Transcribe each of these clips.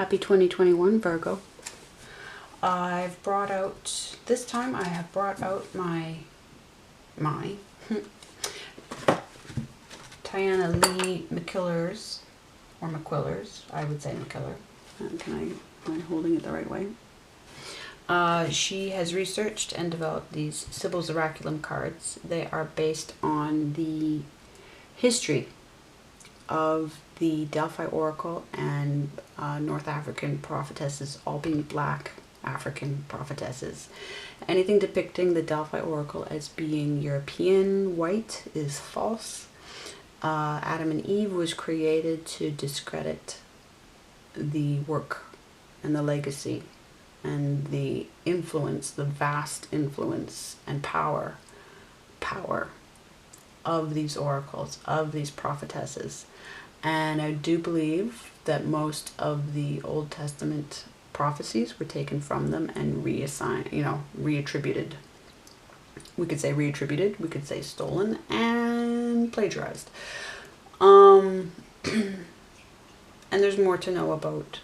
Happy 2021, Virgo. I've brought out, this time I have brought out my Tiana Lee McKillers, or McQuillers, I would say McKiller. Am I holding it the right way? She has researched and developed these Sibyl's Oraculum cards. They are based on the history of the Delphi Oracle and North African prophetesses, all being black African prophetesses. Anything depicting the Delphi Oracle as being European, white, is false. Adam and Eve was created to discredit the work and the legacy and the influence, the vast influence and power of these oracles, of these prophetesses. And I do believe that most of the Old Testament prophecies were taken from them and reassigned, reattributed. We could say reattributed, we could say stolen and plagiarized. And there's more to know about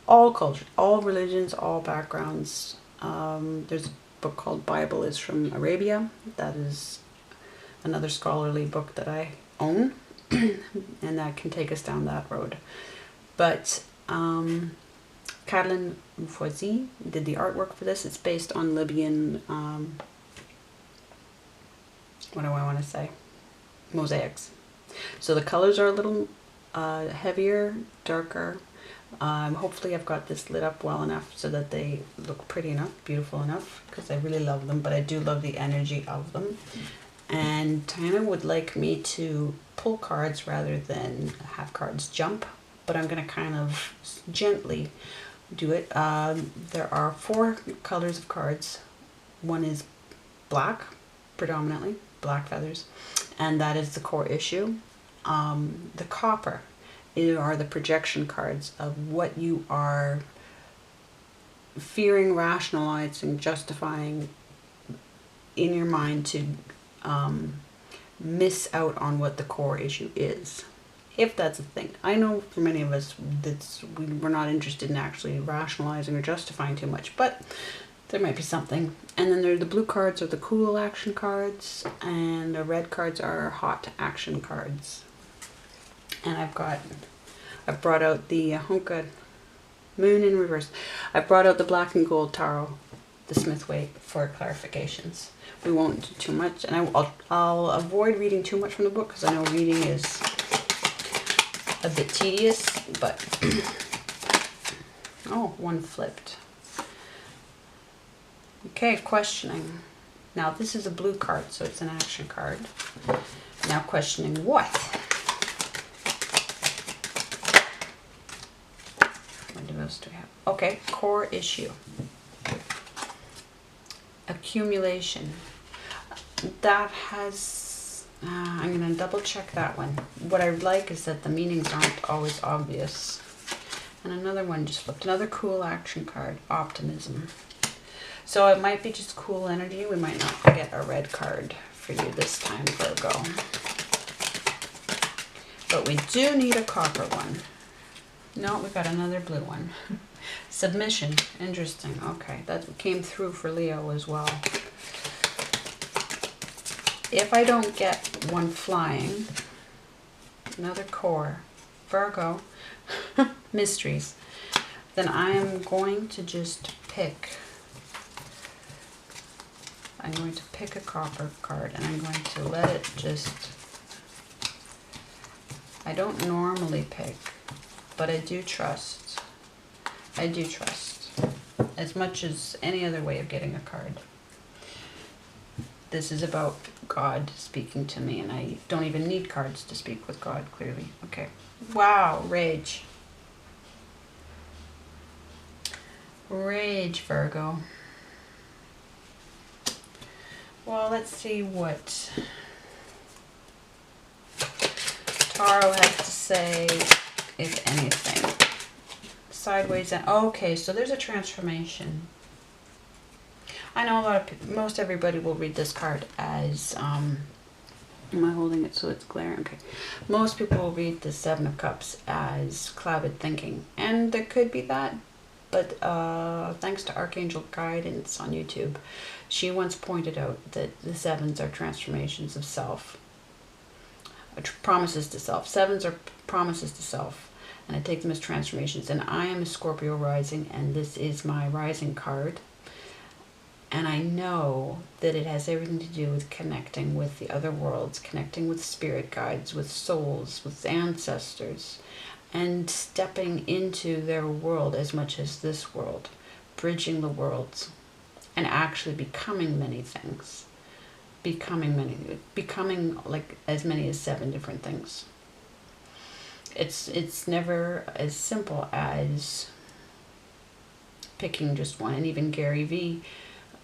all cultures, all religions, all backgrounds. There's a book called Bible is from Arabia. That is another scholarly book that I own, and that can take us down that road. But Catalin Foisy did the artwork for this. It's based on Libyan, what do I want to say? Mosaics. So the colors are a little heavier, darker. Hopefully I've got this lit up well enough so that they look pretty enough, beautiful enough, because I really love them, but I do love the energy of them. And Tiana would like me to pull cards rather than have cards jump, but I'm going to kind of gently do it. There are 4 colors of cards. One is black, predominantly, black feathers, and that is the core issue. The copper are the projection cards of what you are fearing, rationalizing, justifying in your mind to miss out on what the core issue is, if that's a thing. I know for many of us we're not interested in actually rationalizing or justifying too much, but there might be something. And then the blue cards are the cool action cards, and the red cards are hot action cards. And I've brought out the moon in reverse. I've brought out the black and gold tarot, the Smith Waite, for clarifications. We won't do too much, and I'll avoid reading too much from the book because I know reading is a bit tedious, but oh, one flipped. Okay, questioning. Now this is a blue card, so it's an action card. Now questioning what? What else do we have? Okay, core issue. Accumulation. That has, I'm going to double check that one. What I like is that the meanings aren't always obvious. And another one just flipped. Another cool action card, optimism. So it might be just cool energy. We might not get a red card for you this time, Virgo. But we do need a copper one. No, we got another blue one. Submission. Interesting. Okay, that came through for Leo as well. If I don't get one flying, another core, Virgo, mysteries, then I am going to just pick. I'm going to pick a copper card, and I'm going to let it just, I don't normally pick, but I do trust. I do trust as much as any other way of getting a card. This is about God speaking to me, and I don't even need cards to speak with God, clearly. Okay. Wow, rage. Rage, Virgo. Well, let's see what Tarot has to say, if anything. Sideways and okay, so there's a transformation. I know most everybody will read this card as Am I holding it so it's glaring? Okay. Most people will read the Seven of Cups as clouded thinking, and there could be that, but thanks to Archangel Guidance on YouTube, she once pointed out that the sevens are transformations of self, promises to self. Sevens are promises to self, and I take them as transformations. And I am a Scorpio rising, and this is my rising card. And I know that it has everything to do with connecting with the other worlds, connecting with spirit guides, with souls, with ancestors, and stepping into their world as much as this world, bridging the worlds, and actually becoming many things. Becoming like as many as 7 different things. It's never as simple as picking just one. And even Gary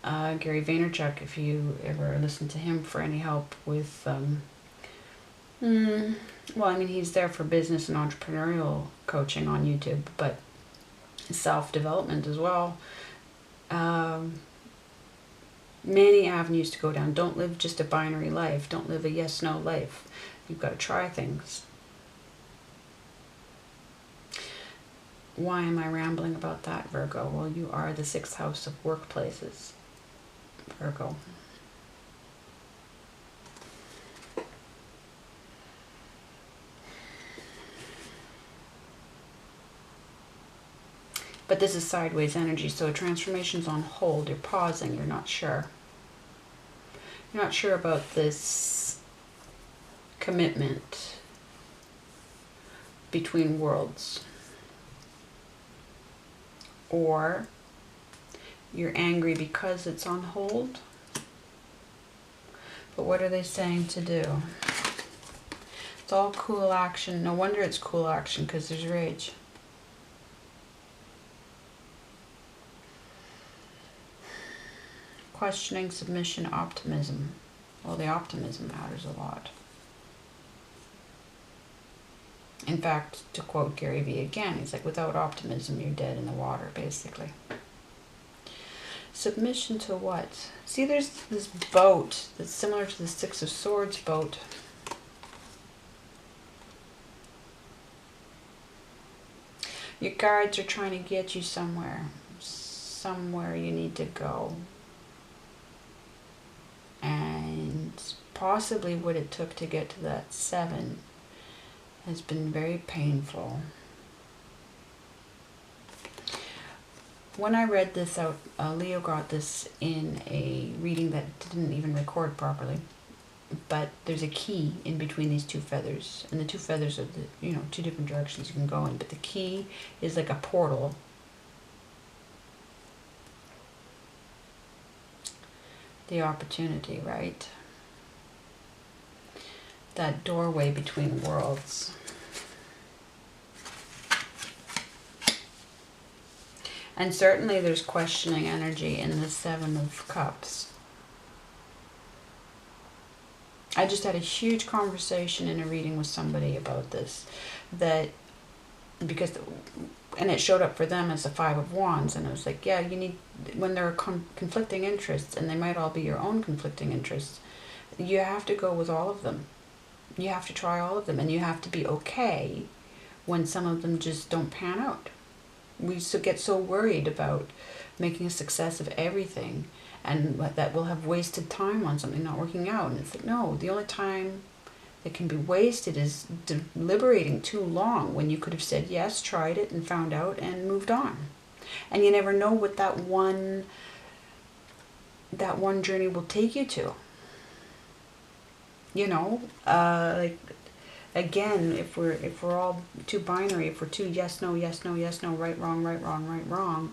Vaynerchuk, if you ever listen to him for any help with, well, I mean, he's there for business and entrepreneurial coaching on YouTube, but self-development as well. Many avenues to go down. Don't live just a binary life. Don't live a yes-no life. You've got to try things. Why am I rambling about that, Virgo? Well, you are the 6th house of workplaces, Virgo. But this is sideways energy, so a transformation's on hold. You're pausing. You're not sure. You're not sure about this commitment between worlds. Or you're angry because it's on hold. But what are they saying to do? It's all cool action. No wonder it's cool action, because there's rage. Questioning, submission, optimism. Well, the optimism matters a lot. In fact, to quote Gary Vee again, he's like, without optimism, you're dead in the water, basically. Submission to what? See, there's this boat that's similar to the 6 of Swords boat. Your guides are trying to get you somewhere. Somewhere you need to go. And possibly what it took to get to that 7 has been very painful. When I read this out, Leo got this in a reading that didn't even record properly. But there's a key in between these 2 feathers. And the 2 feathers are the, 2 different directions you can go in. But the key is like a portal. The opportunity, right? That doorway between worlds. And certainly there's questioning energy in the 7 of Cups. I just had a huge conversation in a reading with somebody about this. And it showed up for them as the 5 of Wands. And I was like, yeah, you need, when there are conflicting interests, and they might all be your own conflicting interests, you have to go with all of them. You have to try all of them, and you have to be okay when some of them just don't pan out. We get so worried about making a success of everything, and that we'll have wasted time on something not working out. And it's like, no, the only time that can be wasted is deliberating too long, when you could have said yes, tried it, and found out, and moved on. And you never know what that one journey will take you to. Like, again, if we're all too binary, if we're too yes, no, yes, no, yes, no, right, wrong, right, wrong, right, wrong,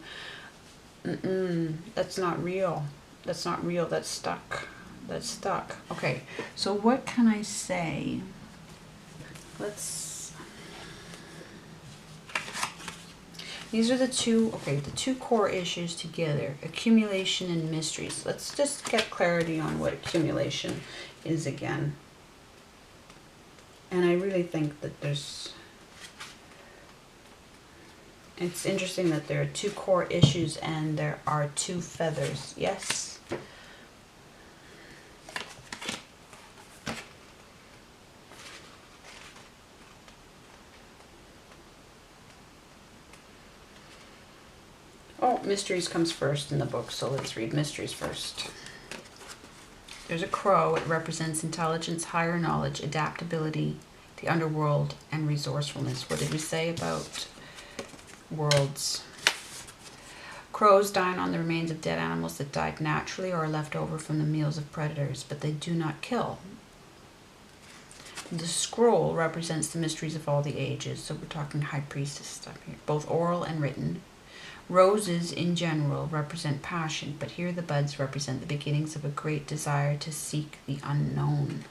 that's not real. That's not real. That's stuck. That's stuck. Okay, so what can I say? These are the two core issues together: accumulation and mysteries. Let's just get clarity on what accumulation is again. And I really think that it's interesting that there are 2 core issues and there are 2 feathers. Yes. Oh, mysteries comes first in the book, so let's read mysteries first. There's a crow. It represents intelligence, higher knowledge, adaptability, the underworld, and resourcefulness. What did we say about worlds? Crows dine on the remains of dead animals that died naturally or are left over from the meals of predators, but they do not kill. The scroll represents the mysteries of all the ages, so we're talking high priestess stuff here, both oral and written. Roses in general represent passion, but here the buds represent the beginnings of a great desire to seek the unknown.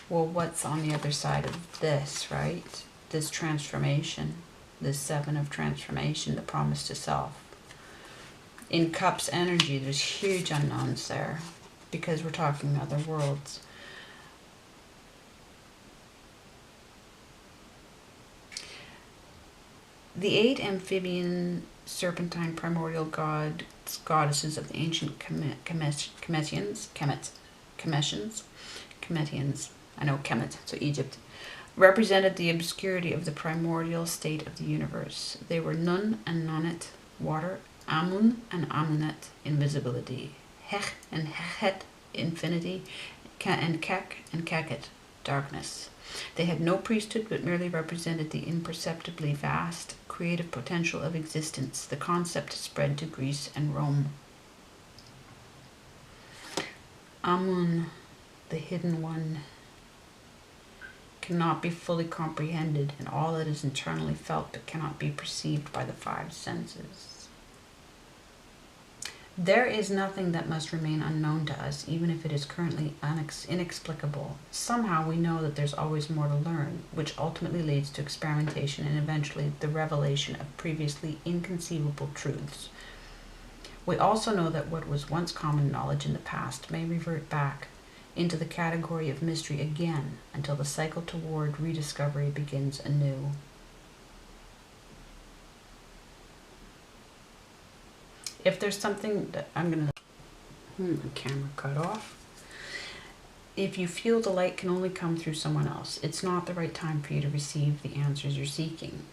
Well, what's on the other side of this, right? This transformation, this 7 of transformation, the promise to self. In Cups energy, there's huge unknowns there because we're talking other worlds. The 8 amphibian serpentine primordial goddesses of the ancient Kemetians, I know Kemet, so Egypt, represented the obscurity of the primordial state of the universe. They were Nun and Nonet, water, Amun and Amunet, invisibility, Hech and Hechet, infinity, and Kek and Keket, darkness. They had no priesthood, but merely represented the imperceptibly vast creative potential of existence. The concept spread to Greece and Rome. Amun, the hidden one, cannot be fully comprehended, and all that is internally felt but cannot be perceived by the 5 senses. There is nothing that must remain unknown to us, even if it is currently inexplicable. Somehow we know that there's always more to learn, which ultimately leads to experimentation and eventually the revelation of previously inconceivable truths. We also know that what was once common knowledge in the past may revert back into the category of mystery again until the cycle toward rediscovery begins anew. If there's something that I'm going to... the camera cut off. If you feel the light can only come through someone else, it's not the right time for you to receive the answers you're seeking.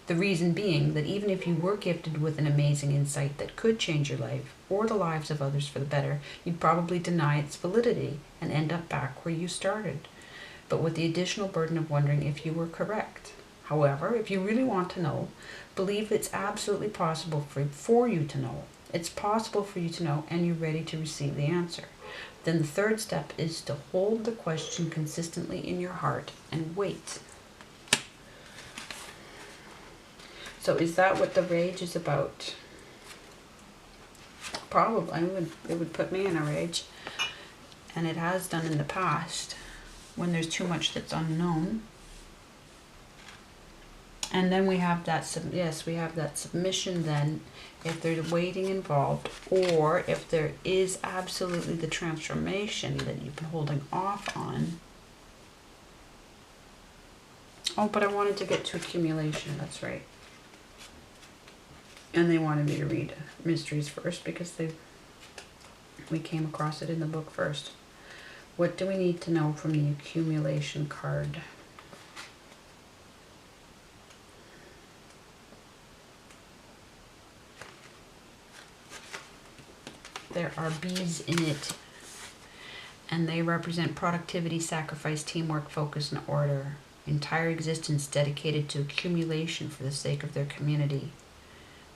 The reason being that even if you were gifted with an amazing insight that could change your life or the lives of others for the better, you'd probably deny its validity and end up back where you started, but with the additional burden of wondering if you were correct. However, if you really want to know, believe it's absolutely possible for you to know. It's possible for you to know, and you're ready to receive the answer. Then the 3rd step is to hold the question consistently in your heart and wait. So is that what the rage is about? Probably. It would put me in a rage. And it has done in the past when there's too much that's unknown. And then we have that, we have that submission then, if there's waiting involved, or if there is absolutely the transformation that you've been holding off on. Oh, but I wanted to get to accumulation, that's right. And they wanted me to read mysteries first because we came across it in the book first. What do we need to know from the accumulation card? There are bees in it, and they represent productivity, sacrifice, teamwork, focus, and order. Entire existence dedicated to accumulation for the sake of their community.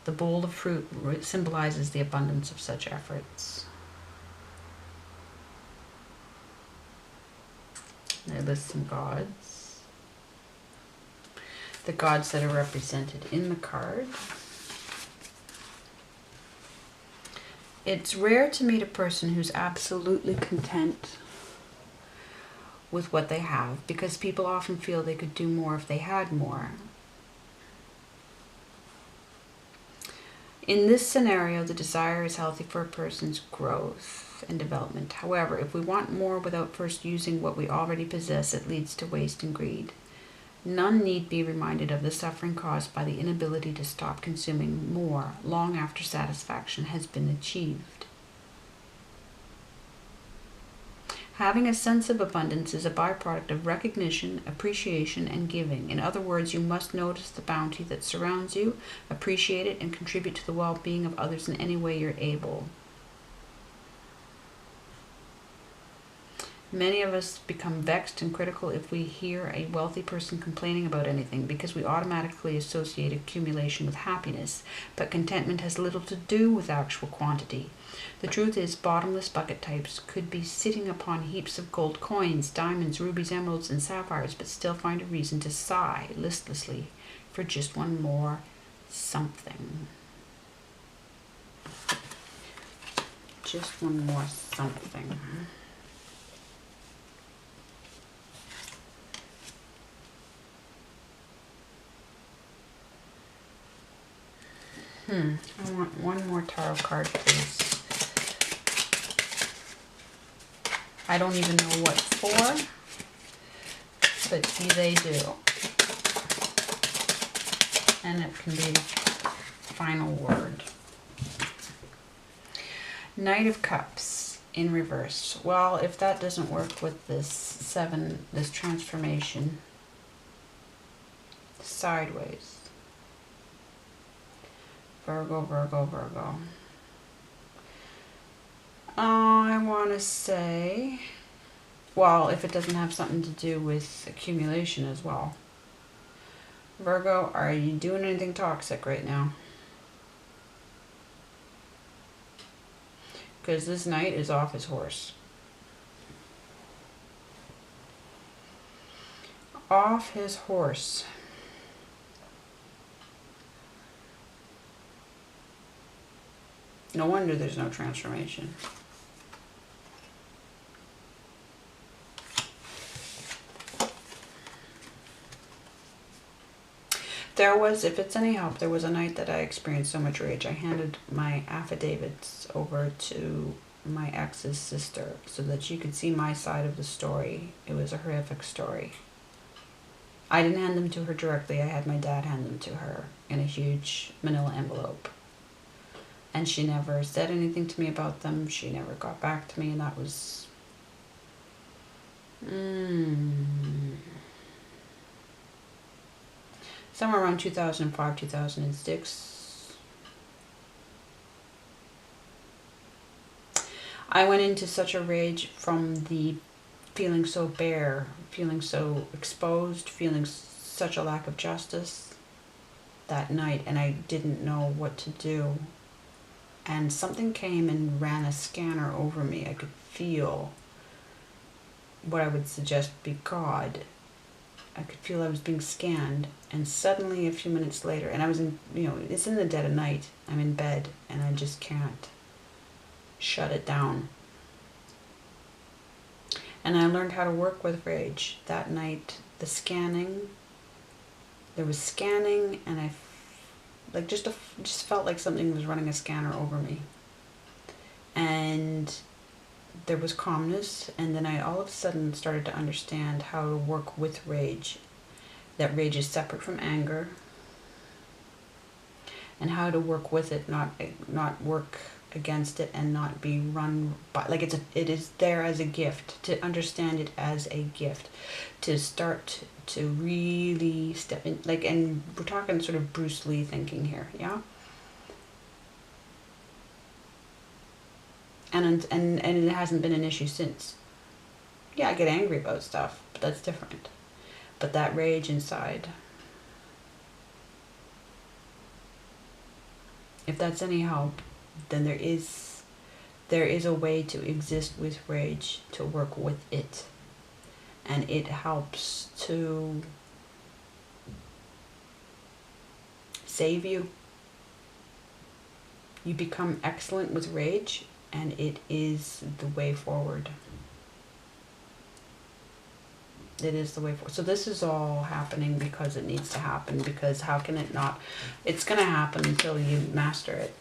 The bowl of fruit symbolizes the abundance of such efforts. They list some gods. The gods that are represented in the card. It's rare to meet a person who's absolutely content with what they have, because people often feel they could do more if they had more. In this scenario, the desire is healthy for a person's growth and development. However, if we want more without first using what we already possess, it leads to waste and greed. None need be reminded of the suffering caused by the inability to stop consuming more long after satisfaction has been achieved. Having a sense of abundance is a byproduct of recognition, appreciation, and giving. In other words, you must notice the bounty that surrounds you, appreciate it, and contribute to the well-being of others in any way you're able. Many of us become vexed and critical if we hear a wealthy person complaining about anything because we automatically associate accumulation with happiness, but contentment has little to do with actual quantity. The truth is, bottomless bucket types could be sitting upon heaps of gold coins, diamonds, rubies, emeralds, and sapphires, but still find a reason to sigh listlessly for just one more something. Just one more something. I want one more tarot card, please. I don't even know what for, but see, they do. And it can be the final word. Knight of Cups in reverse. Well, if that doesn't work with this transformation, sideways. Virgo, Virgo, Virgo. I want to say, well, if it doesn't have something to do with accumulation as well. Virgo, are you doing anything toxic right now? Because this knight is off his horse. Off his horse. No wonder there's no transformation. There was, if it's any help, there was a night that I experienced so much rage. I handed my affidavits over to my ex's sister so that she could see my side of the story. It was a horrific story. I didn't hand them to her directly. I had my dad hand them to her in a huge manila envelope. And she never said anything to me about them. She never got back to me, and that was... somewhere around 2005, 2006. I went into such a rage from the feeling so bare, feeling so exposed, feeling such a lack of justice that night, and I didn't know what to do. And something came and ran a scanner over me. I could feel what I would suggest be God. I could feel I was being scanned, and suddenly a few minutes later, and I was in, it's in the dead of night, I'm in bed, and I just can't shut it down. And I learned how to work with rage that night. The scanning, there was scanning, and I just felt like something was running a scanner over me. And there was calmness, and then I all of a sudden started to understand how to work with rage. That rage is separate from anger, and how to work with it, not work against it, and not be run by, like it is there as a gift, to understand it as a gift, to start to really step in, and we're talking sort of Bruce Lee thinking here, yeah? And it hasn't been an issue since. Yeah, I get angry about stuff, but that's different. But that rage inside, if that's any help, then there is a way to exist with rage, to work with it. And it helps to save you. You become excellent with rage, and it is the way forward. It is the way forward. So this is all happening because it needs to happen, because how can it not? It's going to happen until you master it.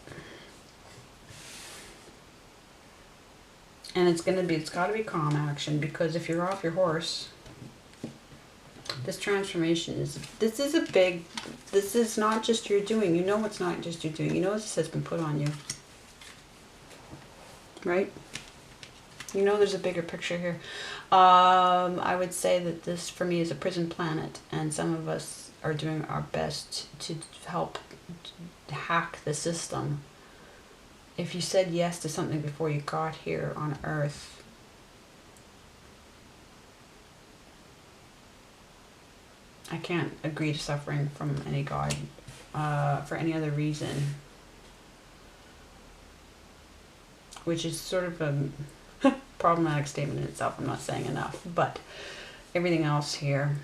And it's got to be calm action, because if you're off your horse, this transformation this is not just your doing. You know it's not just your doing. You know this has been put on you. Right? You know, there's a bigger picture here. I would say that this, for me, is a prison planet, and some of us are doing our best to help hack the system. If you said yes to something before you got here on Earth, I can't agree to suffering from any God for any other reason. Which is sort of a problematic statement in itself. I'm not saying enough, but everything else here,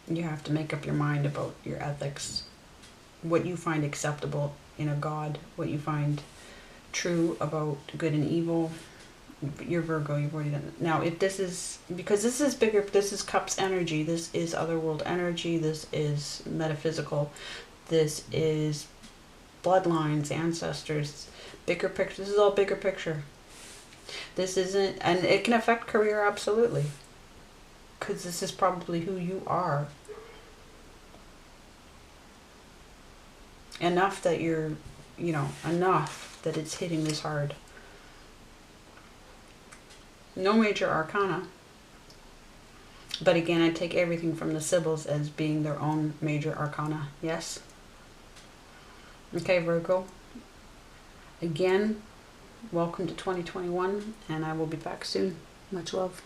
you have to make up your mind about your ethics, what you find acceptable in a God, what you find true about good and evil. You're Virgo, you've already done it. Now, if this is, because this is bigger, this is Cups energy, this is otherworld energy, this is metaphysical, this is bloodlines, ancestors, bigger picture. This is all bigger picture. This isn't, and it can affect career, absolutely, because this is probably who you are. Enough that you're, you know, enough that it's hitting this hard. No major arcana. But again, I take everything from the Sibyls as being their own major arcana. Yes? Okay, Virgo. Again, welcome to 2021, and I will be back soon. Much love.